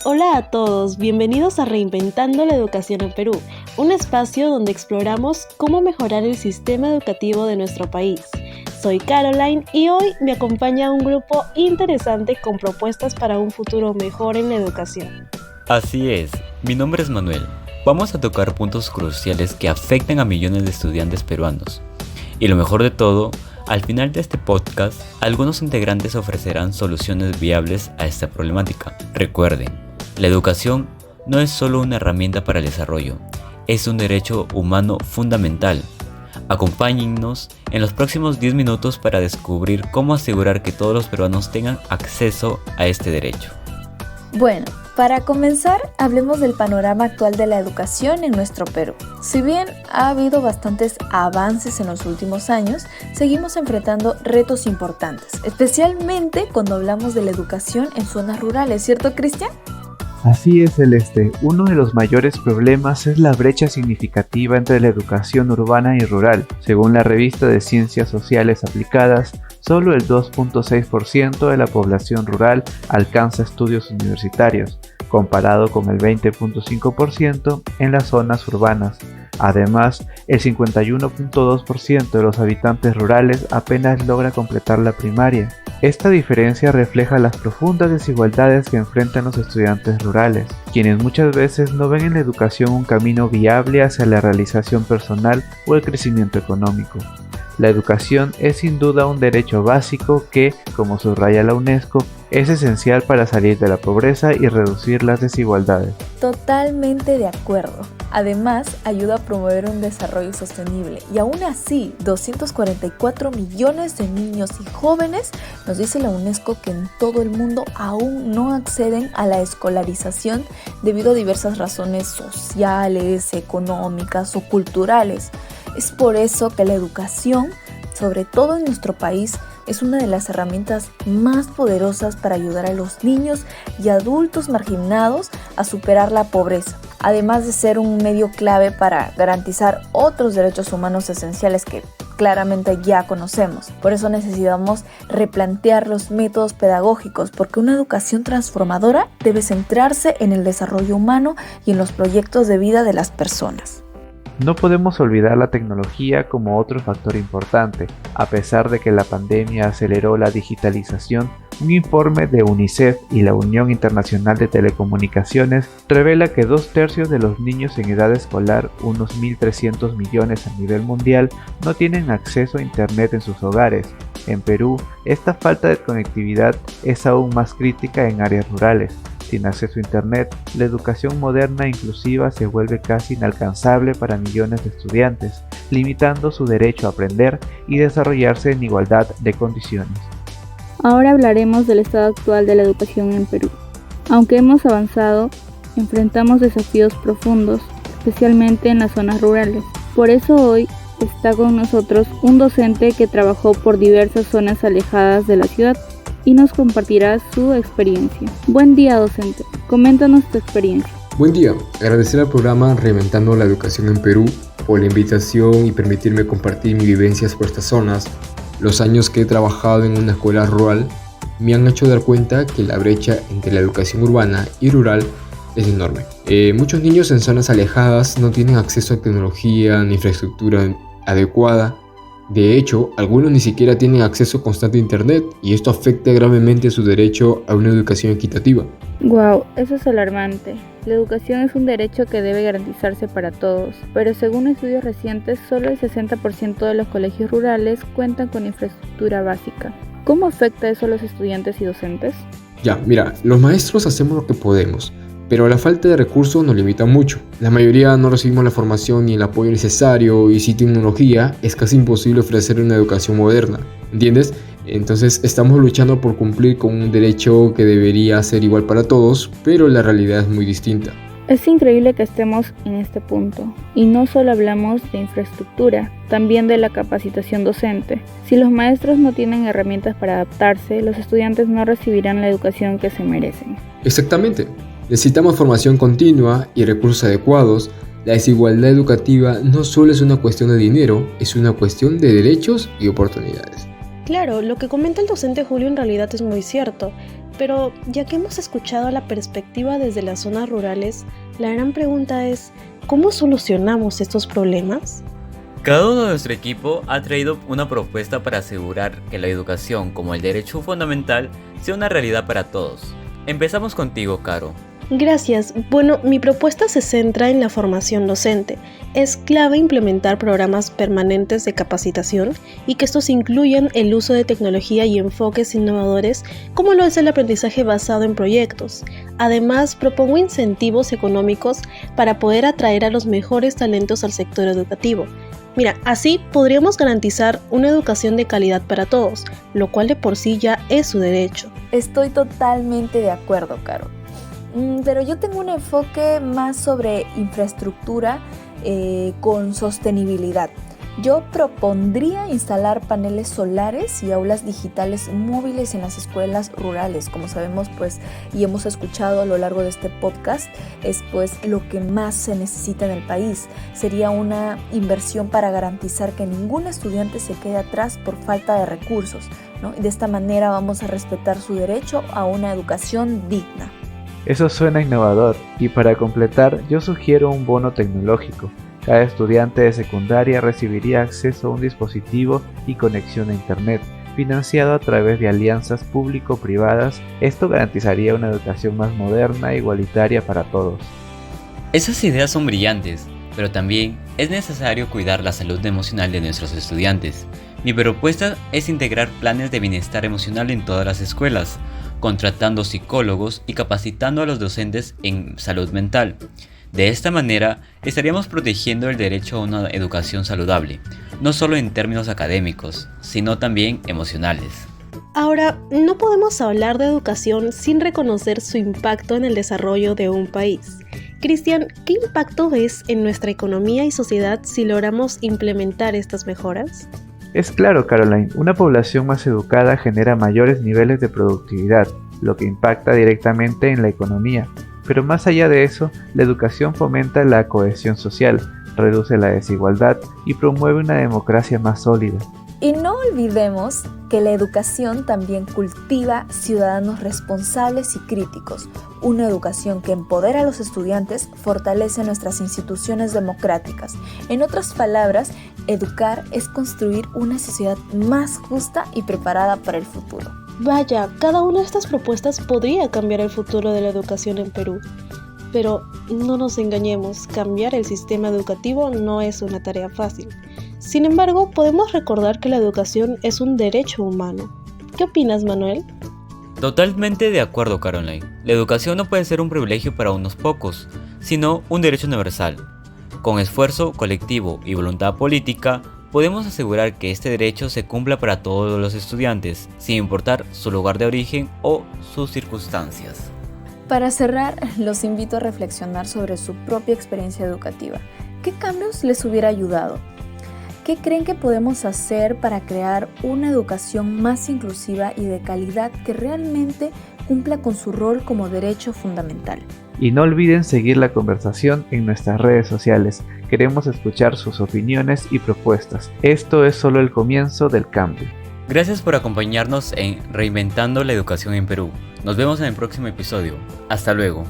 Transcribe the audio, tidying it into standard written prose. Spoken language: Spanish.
Hola a todos, bienvenidos a Reinventando la Educación en Perú, un espacio donde exploramos cómo mejorar el sistema educativo de nuestro país. Soy Caroline y hoy me acompaña un grupo interesante con propuestas para un futuro mejor en la educación. Así es, mi nombre es Manuel. Vamos a tocar puntos cruciales que afectan a millones de estudiantes peruanos. Y lo mejor de todo, al final de este podcast, algunos integrantes ofrecerán soluciones viables a esta problemática. Recuerden, la educación no es solo una herramienta para el desarrollo, es un derecho humano fundamental. Acompáñennos en los próximos 10 minutos para descubrir cómo asegurar que todos los peruanos tengan acceso a este derecho. Bueno, para comenzar, hablemos del panorama actual de la educación en nuestro Perú. Si bien ha habido bastantes avances en los últimos años, seguimos enfrentando retos importantes, especialmente cuando hablamos de la educación en zonas rurales, ¿cierto, Cristian? Así es, Celeste. Uno de los mayores problemas es la brecha significativa entre la educación urbana y rural. Según la revista de Ciencias Sociales Aplicadas, solo el 2.6% de la población rural alcanza estudios universitarios, comparado con el 20.5% en las zonas urbanas. Además, el 51.2% de los habitantes rurales apenas logra completar la primaria. Esta diferencia refleja las profundas desigualdades que enfrentan los estudiantes rurales, quienes muchas veces no ven en la educación un camino viable hacia la realización personal o el crecimiento económico. La educación es sin duda un derecho básico que, como subraya la UNESCO, es esencial para salir de la pobreza y reducir las desigualdades. Totalmente de acuerdo. Además, ayuda a promover un desarrollo sostenible y aún así, 244 millones de niños y jóvenes, nos dice la UNESCO, que en todo el mundo aún no acceden a la escolarización debido a diversas razones sociales, económicas o culturales. Es por eso que la educación, sobre todo en nuestro país, es una de las herramientas más poderosas para ayudar a los niños y adultos marginados a superar la pobreza, además de ser un medio clave para garantizar otros derechos humanos esenciales que claramente ya conocemos. Por eso necesitamos replantear los métodos pedagógicos, porque una educación transformadora debe centrarse en el desarrollo humano y en los proyectos de vida de las personas. No podemos olvidar la tecnología como otro factor importante. A pesar de que la pandemia aceleró la digitalización, un informe de UNICEF y la Unión Internacional de Telecomunicaciones revela que 2/3 de los niños en edad escolar, unos 1.300 millones a nivel mundial, no tienen acceso a Internet en sus hogares. En Perú, esta falta de conectividad es aún más crítica en áreas rurales. Sin acceso a Internet, la educación moderna e inclusiva se vuelve casi inalcanzable para millones de estudiantes, limitando su derecho a aprender y desarrollarse en igualdad de condiciones. Ahora hablaremos del estado actual de la educación en Perú. Aunque hemos avanzado, enfrentamos desafíos profundos, especialmente en las zonas rurales. Por eso hoy está con nosotros un docente que trabajó por diversas zonas alejadas de la ciudad y nos compartirá su experiencia. Buen día, docente. Coméntanos tu experiencia. Buen día. Agradecer al programa Reinventando la Educación en Perú por la invitación y permitirme compartir mis vivencias por estas zonas. Los años que he trabajado en una escuela rural me han hecho dar cuenta que la brecha entre la educación urbana y rural es enorme. Muchos niños en zonas alejadas no tienen acceso a tecnología ni infraestructura adecuada. De hecho, algunos ni siquiera tienen acceso constante a Internet y esto afecta gravemente su derecho a una educación equitativa. Wow, eso es alarmante. La educación es un derecho que debe garantizarse para todos, pero según estudios recientes, solo el 60% de los colegios rurales cuentan con infraestructura básica. ¿Cómo afecta eso a los estudiantes y docentes? Mira, los maestros hacemos lo que podemos, pero la falta de recursos nos limita mucho. La mayoría no recibimos la formación ni el apoyo necesario y sin tecnología es casi imposible ofrecer una educación moderna, ¿entiendes? Entonces estamos luchando por cumplir con un derecho que debería ser igual para todos, pero la realidad es muy distinta. Es increíble que estemos en este punto, y no solo hablamos de infraestructura, también de la capacitación docente. Si los maestros no tienen herramientas para adaptarse, los estudiantes no recibirán la educación que se merecen. Exactamente. Necesitamos formación continua y recursos adecuados. La desigualdad educativa no solo es una cuestión de dinero, es una cuestión de derechos y oportunidades. Claro, lo que comenta el docente Julio en realidad es muy cierto. Pero ya que hemos escuchado la perspectiva desde las zonas rurales, la gran pregunta es, ¿cómo solucionamos estos problemas? Cada uno de nuestro equipo ha traído una propuesta para asegurar que la educación como el derecho fundamental sea una realidad para todos. Empezamos contigo, Caro. Gracias. Bueno, mi propuesta se centra en la formación docente. Es clave implementar programas permanentes de capacitación y que estos incluyan el uso de tecnología y enfoques innovadores como lo es el aprendizaje basado en proyectos. Además, propongo incentivos económicos para poder atraer a los mejores talentos al sector educativo. Mira, así podríamos garantizar una educación de calidad para todos, lo cual de por sí ya es su derecho. Estoy totalmente de acuerdo, Caro. Pero yo tengo un enfoque más sobre infraestructura con sostenibilidad. Yo propondría instalar paneles solares y aulas digitales móviles en las escuelas rurales. Como sabemos, pues, y hemos escuchado a lo largo de este podcast, es pues lo que más se necesita en el país. Sería una inversión para garantizar que ningún estudiante se quede atrás por falta de recursos, ¿no? Y de esta manera vamos a respetar su derecho a una educación digna. Eso suena innovador, y para completar, yo sugiero un bono tecnológico. Cada estudiante de secundaria recibiría acceso a un dispositivo y conexión a Internet, financiado a través de alianzas público-privadas. Esto garantizaría una educación más moderna e igualitaria para todos. Esas ideas son brillantes, pero también es necesario cuidar la salud emocional de nuestros estudiantes. Mi propuesta es integrar planes de bienestar emocional en todas las escuelas, contratando psicólogos y capacitando a los docentes en salud mental. De esta manera, estaríamos protegiendo el derecho a una educación saludable, no solo en términos académicos, sino también emocionales. Ahora, no podemos hablar de educación sin reconocer su impacto en el desarrollo de un país. Cristian, ¿qué impacto ves en nuestra economía y sociedad si logramos implementar estas mejoras? Es claro, Caroline, una población más educada genera mayores niveles de productividad, lo que impacta directamente en la economía. Pero más allá de eso, la educación fomenta la cohesión social, reduce la desigualdad y promueve una democracia más sólida. Y no olvidemos que la educación también cultiva ciudadanos responsables y críticos. Una educación que empodera a los estudiantes fortalece nuestras instituciones democráticas. En otras palabras, educar es construir una sociedad más justa y preparada para el futuro. Vaya, cada una de estas propuestas podría cambiar el futuro de la educación en Perú. Pero no nos engañemos, cambiar el sistema educativo no es una tarea fácil. Sin embargo, podemos recordar que la educación es un derecho humano. ¿Qué opinas, Manuel? Totalmente de acuerdo, Caroline. La educación no puede ser un privilegio para unos pocos, sino un derecho universal. Con esfuerzo colectivo y voluntad política, podemos asegurar que este derecho se cumpla para todos los estudiantes, sin importar su lugar de origen o sus circunstancias. Para cerrar, los invito a reflexionar sobre su propia experiencia educativa. ¿Qué cambios les hubiera ayudado? ¿Qué creen que podemos hacer para crear una educación más inclusiva y de calidad que realmente cumpla con su rol como derecho fundamental? Y no olviden seguir la conversación en nuestras redes sociales. Queremos escuchar sus opiniones y propuestas. Esto es solo el comienzo del cambio. Gracias por acompañarnos en Reinventando la Educación en Perú. Nos vemos en el próximo episodio. Hasta luego.